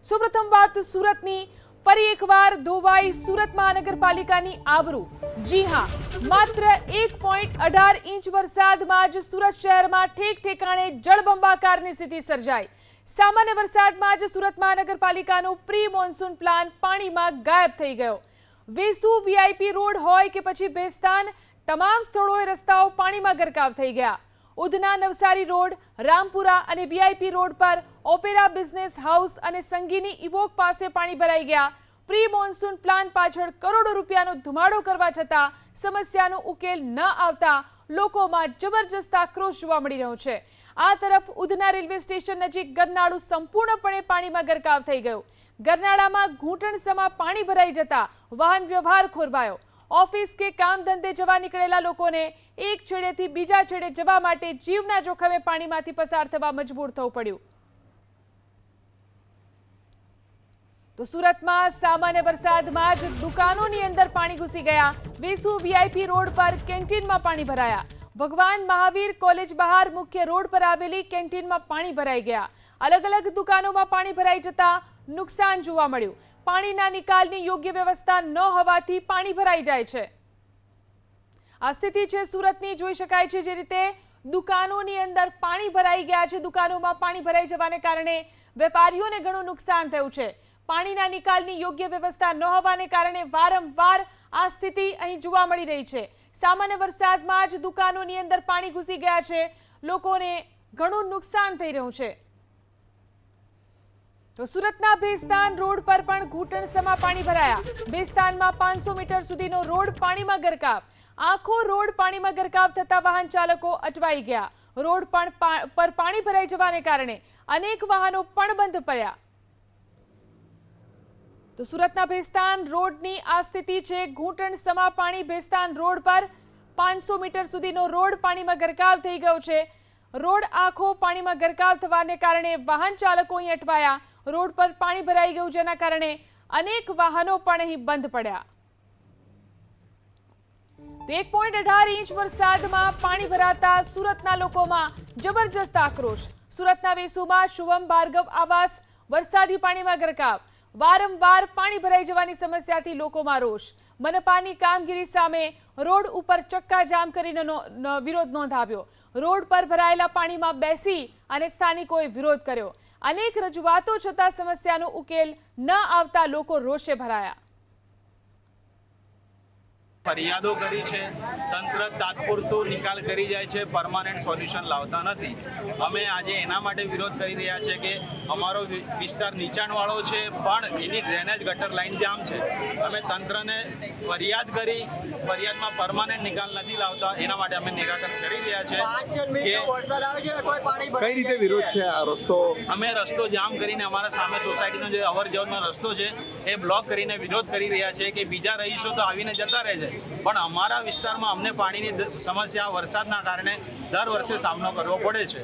સૌપ્રથમ વાત સુરતની, ફરી એકવાર ધોવાઈ સુરત મહાનગરપાલિકાની આબરૂ। જી હા, માત્ર 1.18 ઇંચ વરસાદમાં જ સુરત શહેરમાં ઠેક ઠેકાણે જળબંબાકારની સ્થિતિ સર્જાઈ। સામાન્ય વરસાદમાં જ સુરત મહાનગરપાલિકાનો પ્રી મોન્સૂન પ્લાન પાણીમાં ગાયબ થઈ ગયો। વેસુ વીઆઈપી રોડ હોય કે પછી ભેસ્તાન, તમામ સ્થળોએ રસ્તાઓ પાણીમાં ગરકાવ થઈ ગયા। ઉધના નવસારી રોડ, રામપુરા અને વીઆઈપી રોડ પર ઓપેરા બિઝનેસ હાઉસ અને સંગીની ઇવોક પાસે પાણી ભરાઈ ગયા। પ્રી મોન્સૂન પ્લાન પાછળ કરોડો રૂપિયાનો ધુમાડો કરવા છતાં સમસ્યાનો ઉકેલ ન આવતા લોકોમાં જબરજસ્ત આક્રોશ જોવા મળી રહ્યો છે। આ તરફ ઉધના રેલવે સ્ટેશન નજીક ગરનાળું સંપૂર્ણપણે પાણીમાં ગરકાવ થઈ ગયું। ગરનાળામાં ઘૂંટણસમા પાણી ભરાઈ જતા વાહન વ્યવહાર ખોરવાયો। ઓફિસ કે કામ ધંધે જવા નીકળેલા લોકોને એક છેડેથી બીજા છેડે જવા માટે જીવના જોખમે પાણીમાંથી પસાર થવા મજબૂર થવું પડ્યું। તો સુરતમાં સામાન્ય વરસાદમાં જ દુકાનોની અંદર પાણી ઘૂસી ગયા। વેસુ વીઆઈપી રોડ પર કેન્ટીનમાં પાણી ભરાયા। ભગવાન મહાવીર કોલેજ બહાર મુખ્ય રોડ પર આવેલી કેન્ટીનમાં પાણી ભરાઈ ગયા। અલગ અલગ દુકાનોમાં પાણી ભરાઈ જતા નુકસાન જોવા મળ્યું। પાણીના નિકાલની યોગ્ય વ્યવસ્થા ન હોવાથી પાણી ભરાઈ જાય છે। આ સ્થિતિ છે સુરતની। જોઈ શકાય છે જે રીતે દુકાનોની અંદર પાણી ભરાઈ ગયા છે। દુકાનોમાં પાણી ભરાઈ જવાને કારણે વેપારીઓને ઘણું નુકસાન થયું છે। પાણીના નિકાલની યોગ્ય વ્યવસ્થા ન હોવાને કારણે વારંવાર આ સ્થિતિ અહીં જોવા મળી રહી છે। સામાન્ય વરસાદમાં જ દુકાનોની અંદર પાણી ઘૂસી ગયા છે। લોકોને ઘણું નુકસાન થઈ રહ્યું છે। તો સુરતના ભેસ્તાન રોડ પર પણ ઘૂંટણસમા પાણી ભરાયા। ભેસ્તાનમાં 500 મીટર સુધીનો રોડ પાણીમાં ગરકાવ। આખો રોડ પાણીમાં ગરકાવ થતા વાહન ચાલકો અટવાઈ ગયા। રોડ પર પાણી ભરાઈ જવાને કારણે અનેક વાહનો પણ બંધ પડ્યા। તો સુરતના ભેસ્તાન રોડની આ સ્થિતિ છે। ઘૂંટણસમા પાણી ભેસ્તાન રોડ પર 500 મીટર સુધીનો રોડ પાણીમાં ગરકાવ થઈ ગયો છે। રોડ આખો પાણીમાં ગરકાવ થવાને કારણે વાહન ચાલકો અહીં અટવાયા। રોડ પર પાણી ભરાઈ ગયું, જેના કારણે અનેક વાહનો પણ અહીં બંધ પડ્યા। 1.18 ઇંચ વરસાદમાં પાણી ભરાતા સુરતના લોકોમાં જબરજસ્ત આક્રોશ। સુરતના વેસુમાં શુભમ ભાર્ગવ આવાસ વરસાદી પાણીમાં ગરકાવ। વારંવાર પાણી ભરાઈ જવાની સમસ્યાથી લોકોમાં રોષ। મનપાની કામગીરી સામે રોડ ઉપર ચક્કાજામ કરીને વિરોધ નોંધાવ્યો। રોડ પર ભરાયેલા પાણીમાં બેસી અને સ્થાનિકોએ વિરોધ કર્યો। અનેક રજૂઆતો છતાં સમસ્યાનો ઉકેલ ન આવતા લોકો રોષે ભરાયા। ફરિયાદો કરી છે, તંત્ર તાત્પૂરતું નિકાલ કરી જાય છે, પરમાનન્ટ સોલ્યુશન લાવતા નથી। અમે આજે એના માટે વિરોધ કરી રહ્યા છે કે અમારો વિસ્તાર નીચાણવાળો છે, પણ એની ડ્રેનેજ ગટર લાઈન જામ છે। અમે તંત્રને ફરિયાદ કરી, ફરિયાદમાં પરમાનન્ટ નિકાલ નથી લાવતા, એના માટે અમે નિરાકરણ કરી રહ્યા છે। કઈ રીતે વિરોધ છે આ રસ્તો? અમે રસ્તો જામ કરીને અમારા સામે સોસાયટીનો જે અવર જવરનો રસ્તો છે એ બ્લોક કરીને વિરોધ કરી રહ્યા છે કે બીજા રહીશો તો આવીને જતા રહે છે, પણ અમારા વિસ્તારમાં અમને પાણીની સમસ્યા વરસાદના કારણે દર વર્ષે સામનો કરવો પડે છે।